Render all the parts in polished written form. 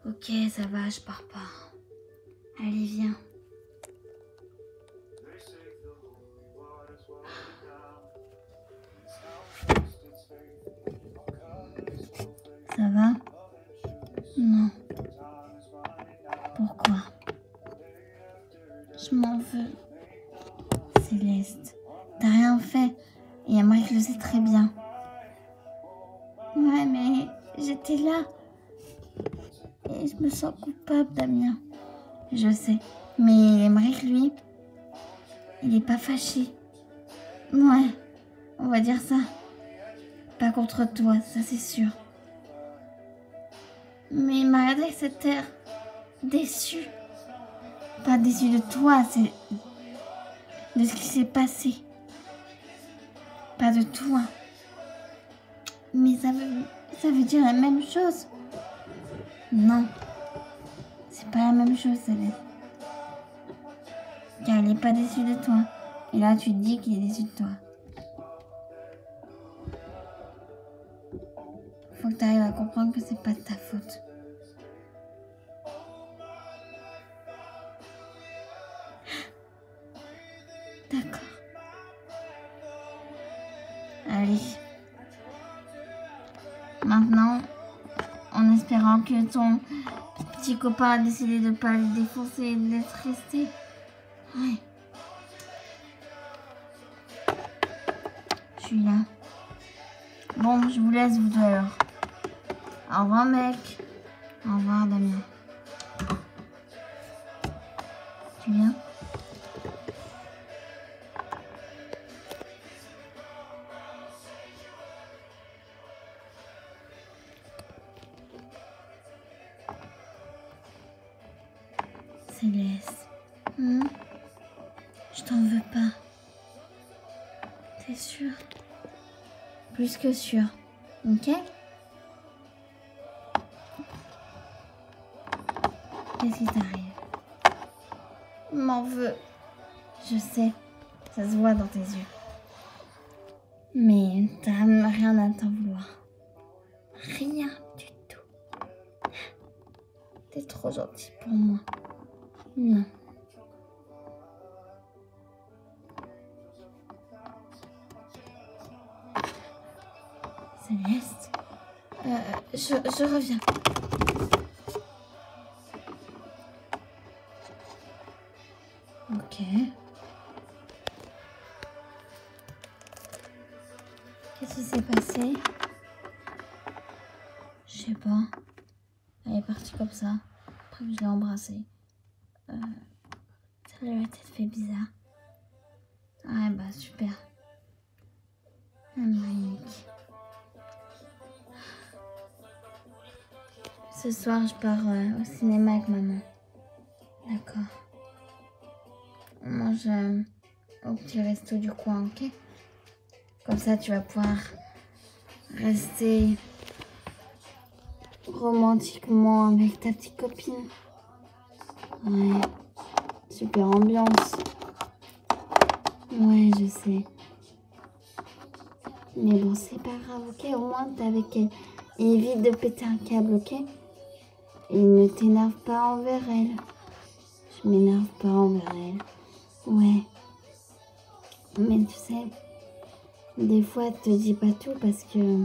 Ok, ça va, je pars pas. Allez, viens. Ça va? Non. Pourquoi? Je m'en veux. Céleste, t'as rien fait. Et Aymeric le sait très bien. Ouais, mais j'étais là. Et je me sens coupable, Damien. Je sais. Mais Aymeric, lui, il est pas fâché. Ouais, on va dire ça. Pas contre toi, ça c'est sûr. Mais il m'a regardé avec cet air déçu. Pas déçu de toi, c'est de ce qui s'est passé. Pas de toi. Mais ça veut dire la même chose. Non. C'est pas la même chose, Céleste. Car il n'est pas déçu de toi. Et là, tu te dis qu'il est déçu de toi. Faut que tu arrives à comprendre que c'est pas de ta faute. D'accord. Allez. Maintenant, en espérant que ton petit copain a décidé de pas le défoncer et d'être resté. Ouais. Je suis là. Bon, je vous laisse vous deux alors. Au revoir mec. Au revoir Damien. Tu viens? Céleste. Je t'en veux pas. T'es sûre? Plus que sûre. Ok? Qu'est-ce qui t'arrive? M'en veux. Je sais. Ça se voit dans tes yeux. Mais t'as rien à t'en vouloir. Rien du tout. T'es trop gentil pour moi. Non. Céleste, je reviens. Ok. Qu'est-ce qui s'est passé? Je sais pas. Elle est partie comme ça. Après je l'ai embrassée. Ça lui a peut-être fait bizarre. Ouais bah super. Magnifique. Ce soir je pars au cinéma avec maman. D'accord. On mange au petit resto du coin, ok? Comme ça tu vas pouvoir rester romantiquement avec ta petite copine. Ouais. Super ambiance. Ouais, je sais. Mais bon, c'est pas grave, ok? Au moins, t'es avec elle. Et évite de péter un câble, ok? Et ne t'énerve pas envers elle. Je m'énerve pas envers elle. Ouais. Mais tu sais, des fois, elle te dit pas tout parce que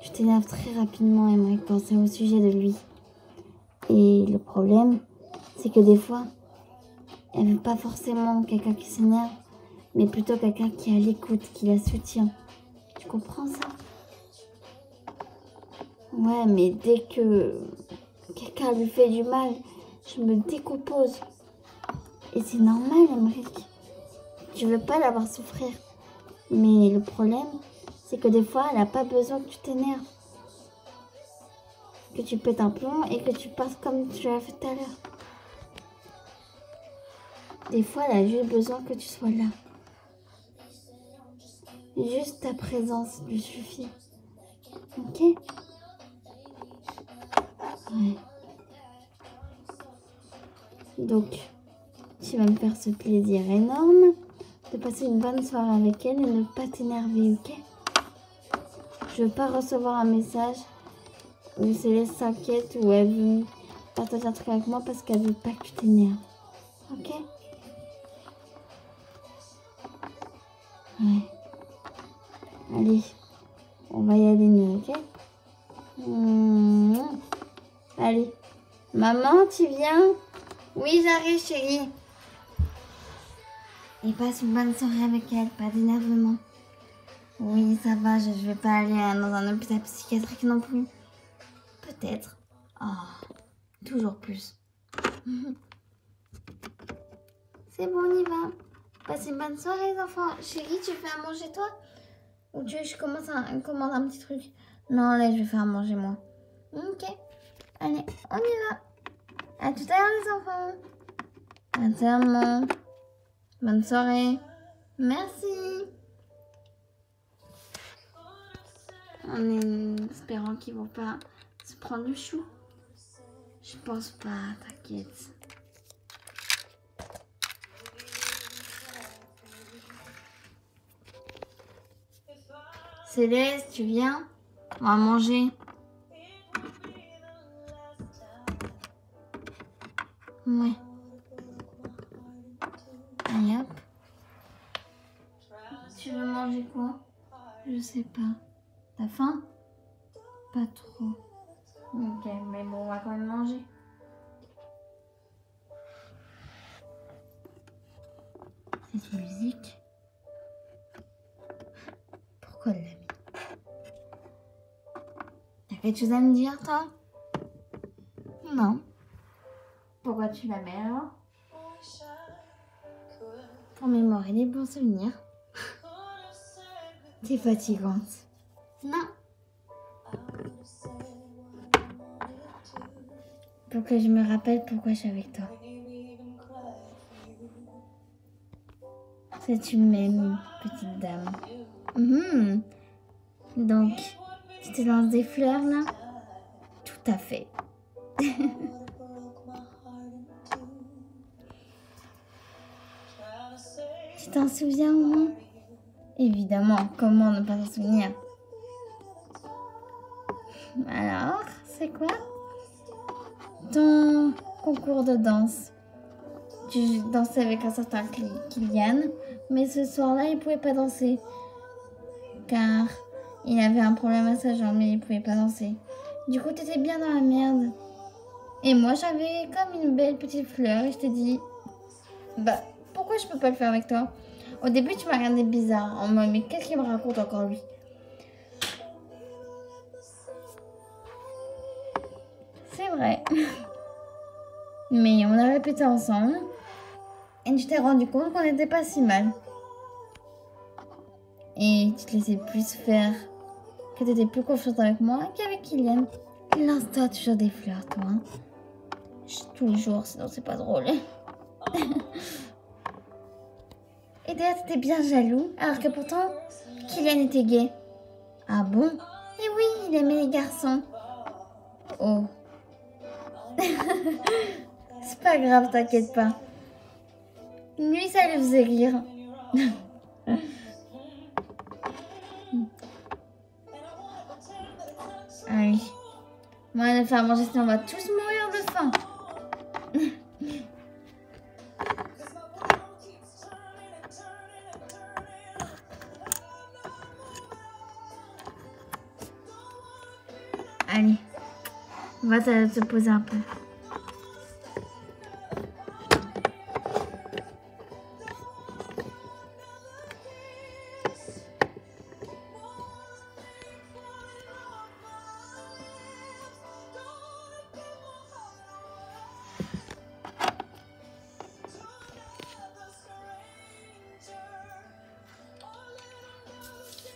tu t'énerves très rapidement et j'aimerais penser au sujet de lui. Et le problème, c'est que des fois, elle veut pas forcément quelqu'un qui s'énerve, mais plutôt quelqu'un qui est à l'écoute, qui la soutient. Tu comprends ça? Ouais, mais dès que quelqu'un lui fait du mal, je me décompose. Et c'est normal, Aymeric. Tu veux pas la voir souffrir. Mais le problème, c'est que des fois, elle n'a pas besoin que tu t'énerves. Que tu pètes un plomb et que tu passes comme tu l'as fait tout à l'heure. Des fois, elle a juste besoin que tu sois là. Juste ta présence lui suffit. Ok? Ouais. Donc, tu vas me faire ce plaisir énorme de passer une bonne soirée avec elle et ne pas t'énerver, ok? Je veux pas recevoir un message où Céleste s'inquiète ou elle veut partager un truc avec moi parce qu'elle veut pas que tu t'énerves. Ok? Ouais. Allez, on va y aller nous, ok? Allez. Maman, tu viens? Oui, j'arrive, chérie. Et passe une bonne soirée avec elle, pas d'énervement. Oui, ça va, je vais pas aller dans un hôpital psychiatrique non plus. Peut-être. Oh, toujours plus. C'est bon, on y va. Passez une bonne soirée, les enfants. Chérie, tu fais à manger toi? Ou tu veux que je commande un petit truc? Non, là, je vais faire à manger moi. Ok. Allez, on y va. À tout à l'heure, les enfants. À tout à l'heure. Bonne soirée. Merci. En espérant qu'ils vont pas se prendre le chou. Je pense pas, t'inquiète. Céleste, tu viens? On va manger. Ouais. Allez hop. Tu veux manger quoi? Je sais pas. T'as faim? Pas trop. Ok, mais bon, on va quand même manger. Cette musique. Pourquoi elle l'a mis? T'as quelque chose à me dire, toi? Non. Pourquoi tu la mets alors? Pour mémorer les bons souvenirs. T'es fatigante. Non. Pour que je me rappelle pourquoi je suis avec toi. C'est tu m'aimes, petite dame. Donc, tu te lances des fleurs là? Tout à fait. Tu t'en souviens au moins? Évidemment, comment ne pas s'en souvenir? Alors, c'est quoi? Ton concours de danse. Tu dansais avec un certain Kylian, mais ce soir-là, il pouvait pas danser. Car il avait un problème à sa jambe et il pouvait pas danser. Du coup, t'étais bien dans la merde. Et moi, j'avais comme une belle petite fleur et je t'ai dit, bah, pourquoi je peux pas le faire avec toi? Au début, tu m'as regardé bizarre en mode, mais qu'est-ce qu'il me raconte encore lui? C'est vrai. Mais on a répété ensemble et tu t'es rendu compte qu'on n'était pas si mal. Et tu te laissais plus faire, que tu étais plus confiante avec moi qu'avec Kylian. Lance-toi toujours des fleurs, toi. Hein. Tous les jours, sinon c'est pas drôle. Et d'ailleurs, t'étais bien jaloux, alors que pourtant, Kylian était gay. Ah bon? Et oui, il aimait les garçons. Oh. C'est pas grave, t'inquiète pas. Lui, ça lui faisait rire. Ah oui. Moi, de faire manger, sinon on va tous mourir de faim. Allez, va te poser un peu.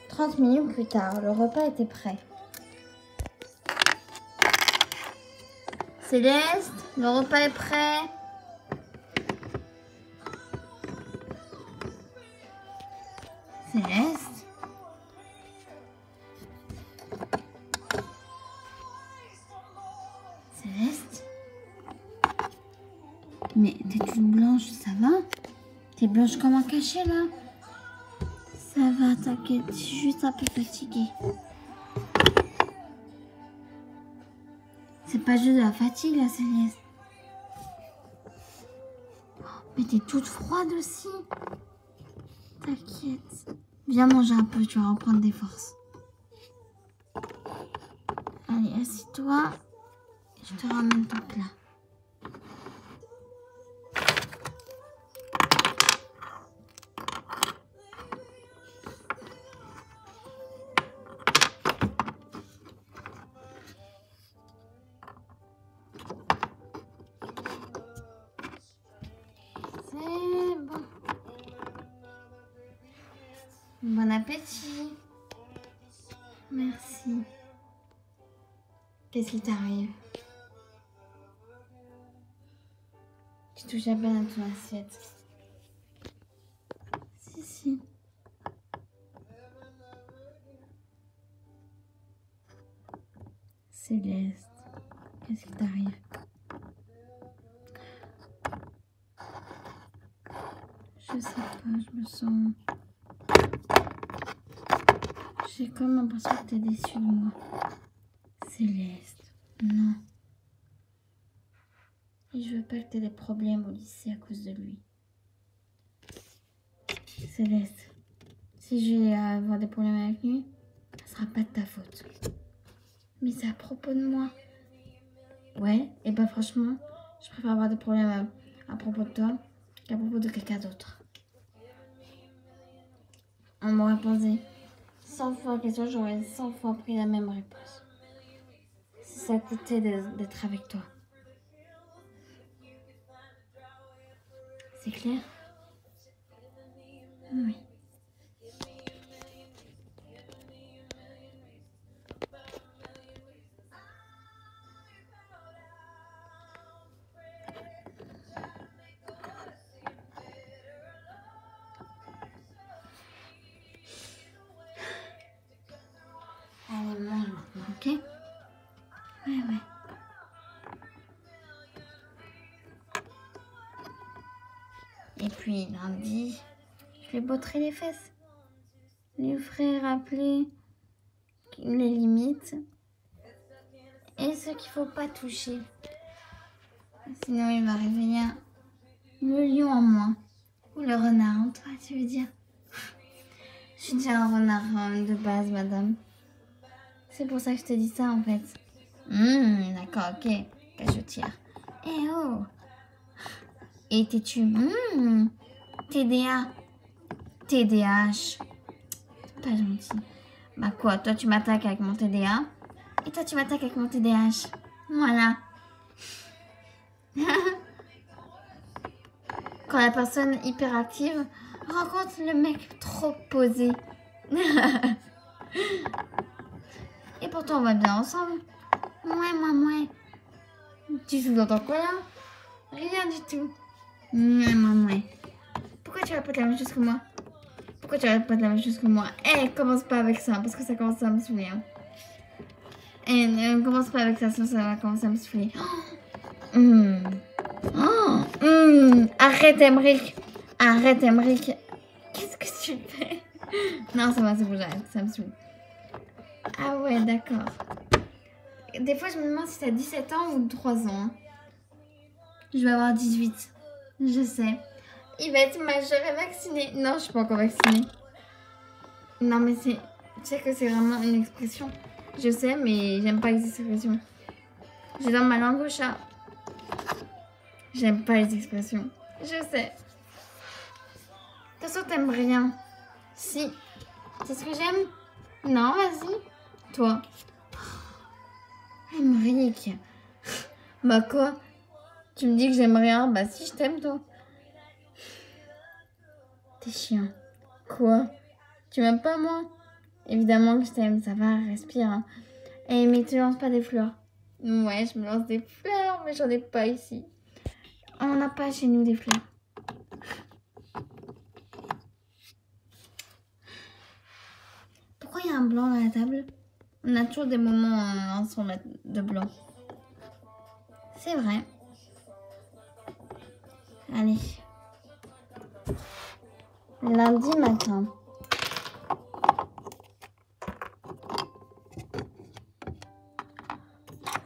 « 30 minutes plus tard, le repas était prêt. Céleste, le repas est prêt. Céleste. Céleste. Mais t'es toute blanche, ça va? T'es blanche comme un cachet là? Ça va, t'inquiète, je suis juste un peu fatiguée. C'est pas juste de la fatigue, là, Céleste. Mais t'es toute froide aussi. T'inquiète. Viens manger un peu, tu vas reprendre des forces. Allez, assis-toi. Je te ramène ton plat. C'est bon. Bon appétit. Merci. Qu'est-ce qui t'arrive? Tu touches à peine à ton assiette. Si. Céleste, qu'est-ce qui t'arrive? Je sais pas, je me sens... J'ai comme l'impression que t'es déçue de moi. Céleste, non. Et je veux pas que t'aies des problèmes au lycée à cause de lui. Céleste, si je vais avoir des problèmes avec lui, ça sera pas de ta faute. Mais c'est à propos de moi. Ouais, et bah franchement, je préfère avoir des problèmes à propos de toi qu'à propos de quelqu'un d'autre. On m'aurait posé 100 fois la question, j'aurais 100 fois pris la même réponse. Si ça coûtait d'être avec toi. C'est clair? Oui. Allez, mange maintenant, ok? Ouais. Et puis lundi, je lui botterai les fesses. Je lui ferai rappeler les limites et ce qu'il faut pas toucher. Sinon, il va réveiller le lion en moi. Ou le renard en toi, tu veux dire? Je suis déjà un renard de base, madame. C'est pour ça que je te dis ça, en fait. D'accord, ok. Cachotière. Eh oh! Et t'es-tu? TDA. TDAH. Pas gentil. Bah quoi, toi tu m'attaques avec mon TDA et toi tu m'attaques avec mon TDAH. Voilà. Quand la personne hyperactive rencontre le mec trop posé. Et pourtant on va bien ensemble. Mouais. Tu sous-entends quoi là? Rien du tout. Mouais. Pourquoi tu répètes la même chose que moi? Pourquoi tu répètes la même chose que moi? Commence pas avec ça, parce que ça commence à me saouler. Ne commence pas avec ça, sinon ça va commencer à me saouler. Arrête, Emmerich. Qu'est-ce que tu fais? Non, ça va, c'est bon, j'arrête, ça me saoule. Ah ouais, d'accord. Des fois, je me demande si t'as 17 ans ou 3 ans. Je vais avoir 18. Je sais. Il va être majeur et vacciné. Non, je suis pas encore vaccinée. Non, mais c'est... Tu sais que c'est vraiment une expression. Je sais, mais j'aime pas les expressions. J'ai dans ma langue au chat. J'aime pas les expressions. Je sais. De toute façon, t'aimes rien. Si. C'est ce que j'aime? Non, vas-y. Toi. Emmerich. Bah quoi? Tu me dis que j'aime rien? Bah si, je t'aime, toi. T'es chiant. Quoi? Tu m'aimes pas, moi? Évidemment que je t'aime, ça va, respire. Hein. Mais tu lances pas des fleurs. Ouais, je me lance des fleurs, mais j'en ai pas ici. On n'a pas chez nous des fleurs. Pourquoi il y a un blanc à la table? On a toujours des moments ensemble de blanc. C'est vrai. Allez. Lundi matin.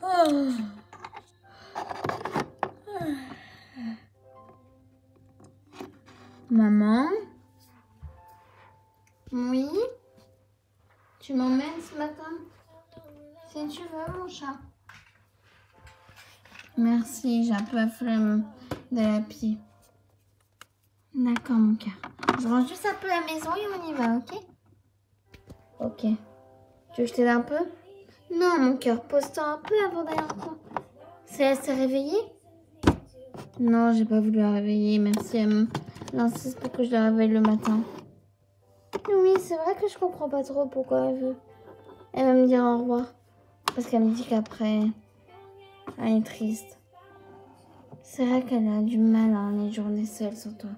Oh. Tu m'emmènes ce matin? Si tu veux, mon chat. Merci, j'ai un peu la flemme de la pied. D'accord, mon cœur. Je range juste un peu la maison et on y va, ok? Ok. Tu veux que je t'aide un peu? Non, mon cœur, pose-toi un peu avant d'aller en cours. Elle s'est réveillée? Non, j'ai pas voulu la réveiller, même si elle insiste pour que je la réveille le matin. Oui, c'est vrai que je comprends pas trop pourquoi elle veut. Elle va me dire au revoir. Parce qu'elle me dit qu'après, elle est triste. C'est vrai qu'elle a du mal à les journées seule sur toi.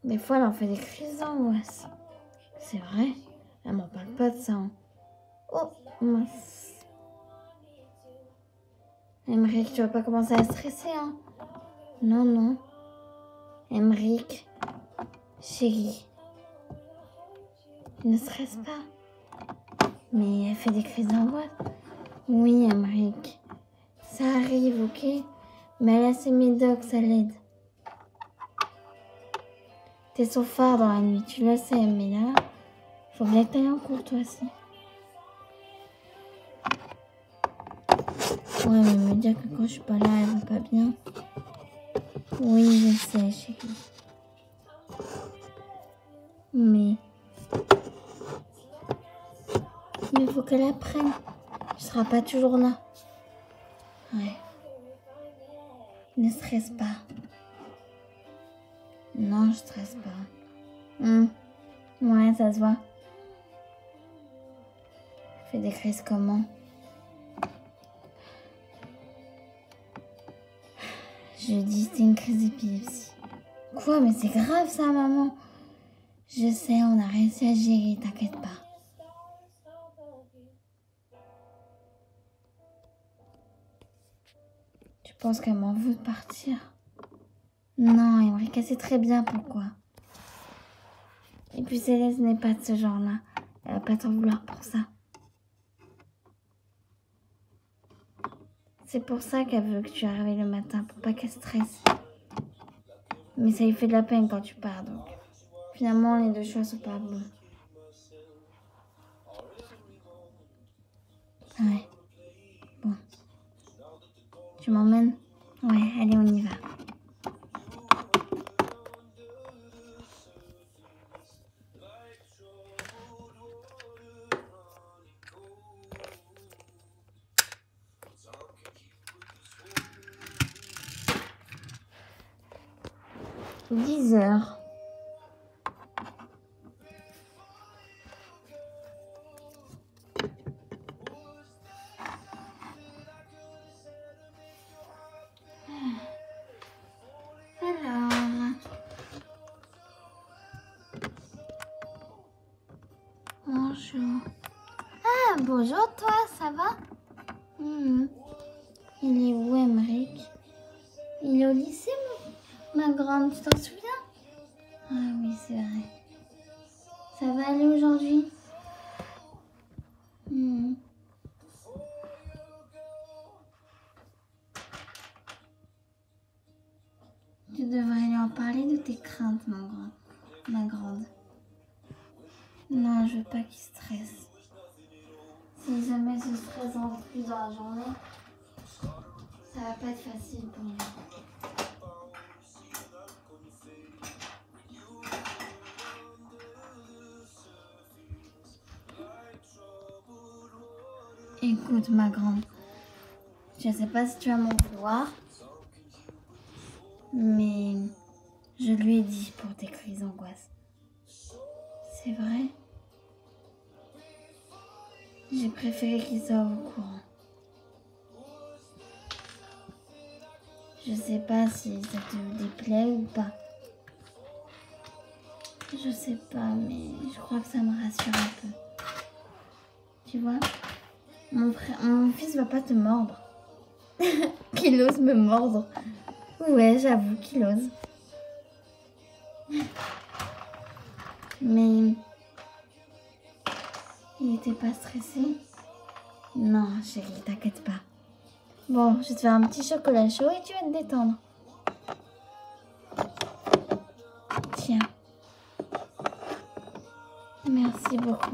Des fois, elle en fait des crises d'angoisse. C'est vrai, elle m'en parle pas de ça. Hein. Oh, mince. Emmerich, tu vas pas commencer à stresser, hein? Non, non. Emmerich, chérie, ne stresse pas. Mais elle fait des crises d'angoisse. Oui, Emmerich, ça arrive, ok? Mais elle a ses médocs, ça l'aide. T'es son phare dans la nuit, tu le sais, mais là, faut bien que t'ailles en cours, toi aussi. Ouais, mais me dire que quand je suis pas là, elle va pas bien. Oui, je sais, chérie. Mais il faut qu'elle apprenne. Tu seras pas toujours là. Ouais. Ne stresse pas. Non, je stresse pas. Ouais, ça se voit. Fais des crises comment? Je dis c'est une crise d'épilepsie. Quoi? Mais c'est grave ça, maman. Je sais, on a réussi à gérer, t'inquiète pas. Tu penses qu'elle m'en veut de partir? Non, Emmerich, sait très bien pourquoi. Et puis Céleste n'est pas de ce genre-là. Elle va pas t'en vouloir pour ça. C'est pour ça qu'elle veut que tu arrives le matin, pour pas qu'elle stresse. Mais ça lui fait de la peine quand tu pars, donc. Finalement, les deux choix sont pas bons. Ouais. Bon. Tu m'emmènes? Ouais, allez, on y va. « 10 heures. Alors, bonjour. Ah, bonjour toi, ça va? Il est où, Emmerich? Il est au lycée, ma grande, tu t'en souviens? Ah oui, c'est vrai. Ça va aller aujourd'hui? Tu devrais lui en parler de tes craintes, ma grande. Non, je veux pas qu'il stresse. Si jamais se stresse en plus dans la journée, ça va pas être facile pour lui. Écoute, ma grande, je sais pas si tu vas m'en vouloir, mais je lui ai dit pour tes crises d'angoisse. C'est vrai? J'ai préféré qu'il soit au courant. Je sais pas si ça te déplaît ou pas. Je sais pas, mais je crois que ça me rassure un peu. Tu vois, mon fils va pas te mordre. Qu'il ose me mordre. Ouais, j'avoue qu'il ose. Mais il était pas stressé? Non, chérie, t'inquiète pas. Bon, je vais te faire un petit chocolat chaud et tu vas te détendre. Tiens. Merci beaucoup.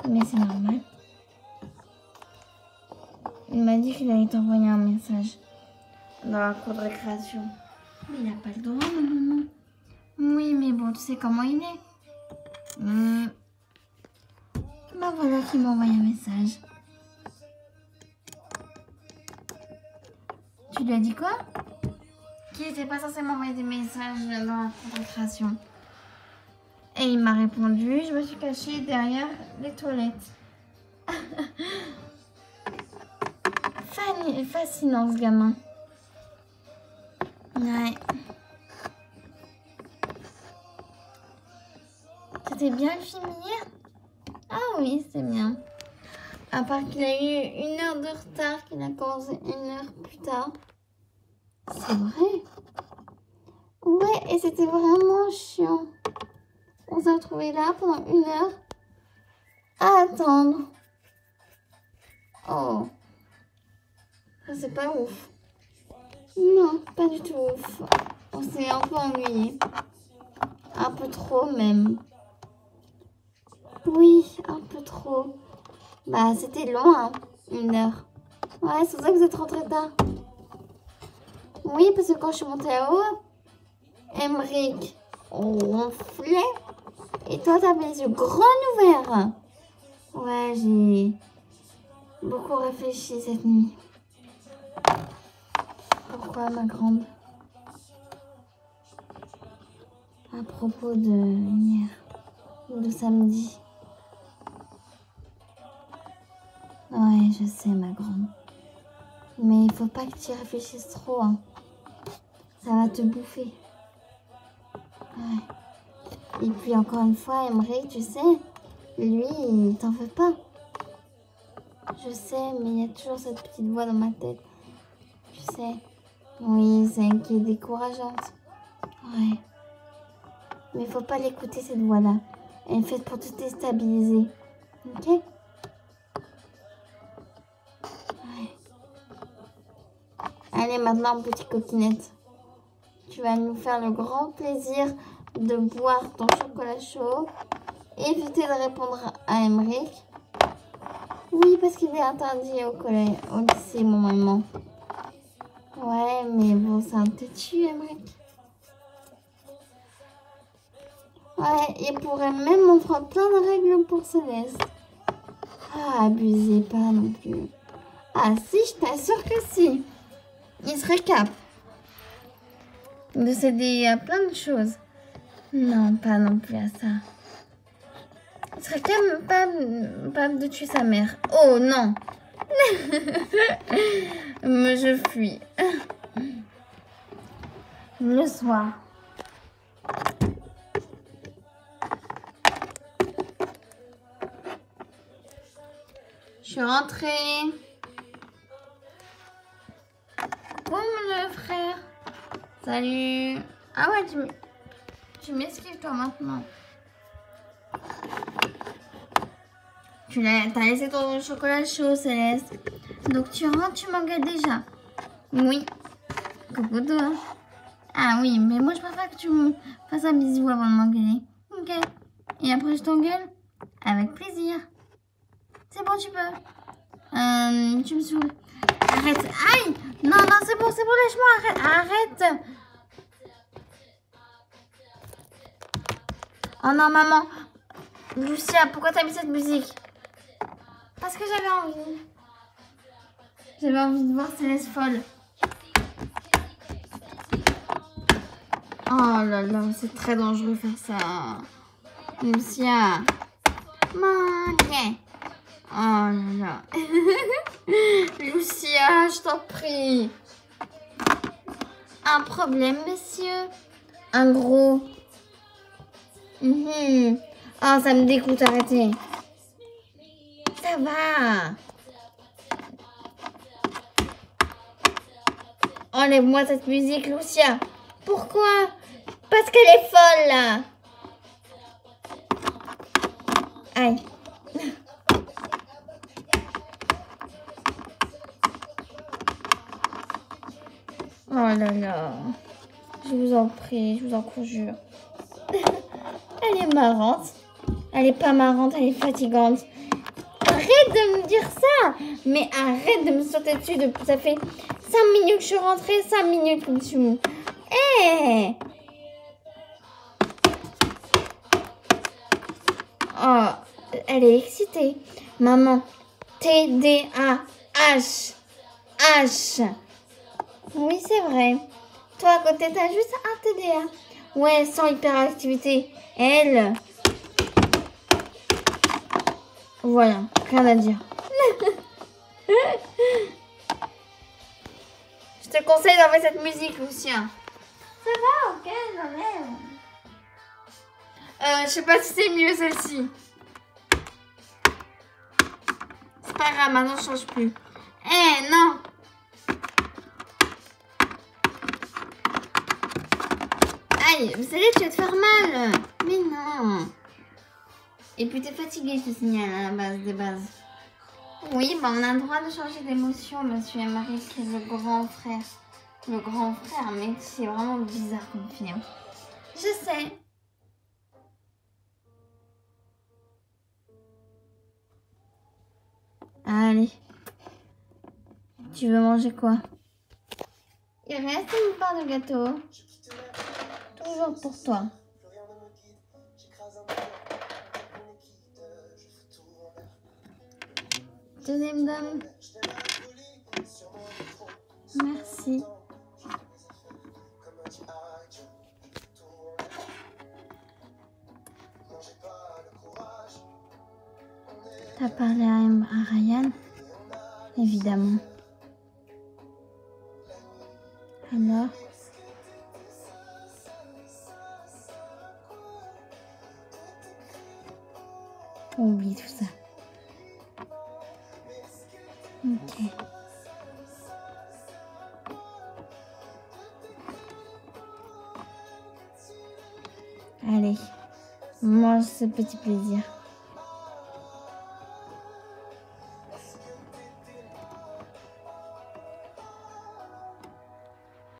Mais c'est normal. Il m'a dit qu'il allait t'envoyer un message dans la cour de récréation. Mais il n'a pas le droit, maman. Oui, mais bon, tu sais comment il est. Bah voilà qui m'a envoyé un message. Tu lui as dit quoi? Qu'il n'était pas censé m'envoyer des messages dans la cour de récréation. Et il m'a répondu, je me suis cachée derrière les toilettes. Fascinant ce gamin. Ouais. C'était bien le film hier? Ah oui, c'est bien. À part qu'il a eu 1 heure de retard, qu'il a commencé 1 heure plus tard. C'est vrai. Ouais, et c'était vraiment chiant. On s'est retrouvés là pendant 1 heure à attendre. Oh. Ça, c'est pas ouf. Non, pas du tout ouf. On s'est un peu ennuyé. Un peu trop même. Oui, un peu trop. Bah, c'était long, hein, 1 heure. Ouais, c'est pour ça que vous êtes rentrés tard. Oui, parce que quand je suis montée là-haut, Emmerich ronflait et toi, t'avais les yeux grands ouverts. Ouais, j'ai beaucoup réfléchi cette nuit. Pourquoi, ma grande? À propos de hier, de samedi. Ouais, je sais, ma grande. Mais il faut pas que tu y réfléchisses trop, hein. Ça va te bouffer. Ouais. Et puis encore une fois, Emmerich, tu sais, lui, il t'en veut pas. Je sais, mais il y a toujours cette petite voix dans ma tête. Tu sais. Oui, c'est elle qui est décourageante. Ouais. Mais il faut pas l'écouter, cette voix-là. Elle est faite pour te déstabiliser. Ok? Ouais. Allez, maintenant, petite coquinette. Tu vas nous faire le grand plaisir de boire ton chocolat chaud. Éviter de répondre à Emmerich. Oui, parce qu'il est interdit au collège, au lycée, mon maman. Ouais, mais bon, c'est un têtu, Emmerich. Ouais, il pourrait même enfreindre plein de règles pour Céleste. Ah, abusez pas non plus. Ah si, je t'assure que si. Il serait cap de céder à plein de choses. Non, pas non plus à ça. Il serait quand même pas de tuer sa mère. Oh non. Mais je fuis. Le soir. Je suis rentrée. Bon, le frère. Salut. Ah ouais, tu m'esquives toi maintenant. T'as laissé ton chocolat chaud, Céleste. Donc tu rentres, tu m'engueules déjà. Oui. Coucou toi. Ah oui, mais moi je préfère que tu me fasses un bisou avant de m'engueuler. Ok. Et après je t'engueule? Avec plaisir. C'est bon, tu peux. Tu me saoules. Arrête. Aïe. Non, non, c'est bon, lâche-moi. Arrête. Oh non, maman. Lucia, pourquoi t'as mis cette musique? Parce que j'avais envie. J'avais envie de voir Céleste folle. Oh là là, c'est très dangereux faire ça. Lucia. Maman. Oh là là. Lucia, je t'en prie. Un problème, monsieur? Un gros. Oh, ça me dégoûte, arrêtez. Ça va. Enlève-moi cette musique, Lucia. Pourquoi? Parce qu'elle est folle, là. Aïe. Oh là là. Je vous en prie, je vous en conjure. Elle est marrante. Elle est pas marrante, elle est fatigante. Arrête de me dire ça. Mais arrête de me sauter dessus. Ça fait 5 minutes que je suis rentrée, 5 minutes que tu me... Hé Oh, elle est excitée. Maman, TDAH. H. Oui, c'est vrai. Toi, à côté, t'as juste un TDA. Ouais, sans hyperactivité. Elle. Voilà, rien à dire. Je te conseille d'enlever cette musique, Lucien. Ça va, ok, j'enlève. Je sais pas si c'est mieux celle-ci. C'est pas grave, maintenant je change plus. Eh, non. Aïe, vous savez, tu vas te faire mal. Mais non. Et puis t'es fatiguée, je te signale, à la base des bases. Oui, bah on a le droit de changer d'émotion, monsieur Marie, qui est le grand frère. Le grand frère, mais c'est vraiment bizarre comme film. Je sais. Allez. Tu veux manger quoi? Il reste une part de gâteau. Toujours pour toi. Deuxième dame. Merci. T'as parlé à Ryan? Évidemment. Alors? Oublie tout ça. Ok. Allez, mange ce petit plaisir.